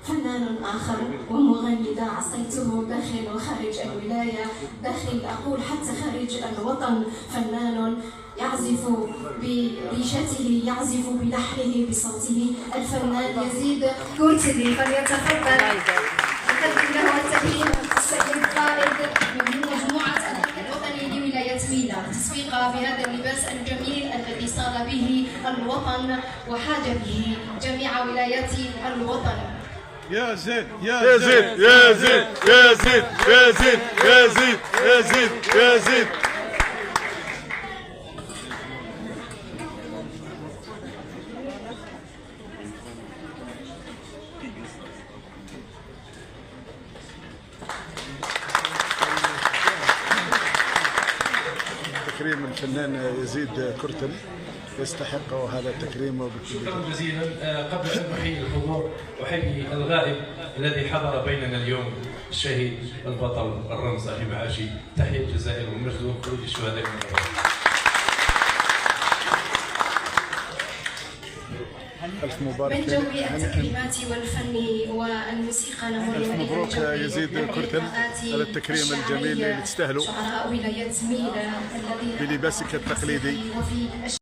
فنان آخر ومغني عصيته داخل وخارج الولاية، داخل أقول حتى خارج الوطن، فنان يعزف بريشته، يعزف بلحنه بصوته، الفنان يزيد كورتلي. فليتفضل يقدم له التكريم السيد القائد من مجموعة الحي الوطني لولاية ميلا، تسويقا بهذا اللباس الجميل الذي صار به الوطن وحاج به جميع ولايات الوطن. يا زيد يا زيد يا زيد يا زيد يا زيد يا زيد يا زيد يا زيد. تكريم الفنان يزيد كرتل يستحق هذا التكريم. شكرا جزيلا. قبل ان احيي الحضور احيي الغائب الذي حضر بيننا اليوم، الشهيد البطل الرمز علي معاشي. تحية الجزائر والمجد وخروج الشهداء من الأرض. ألف مبارك من جو التكريمات والفن والموسيقى. ألف مبروك يزيد كرتل على التكريم الجميل اللي تستاهلوا شعراء ولاية ميلا بلباسك التقليدي.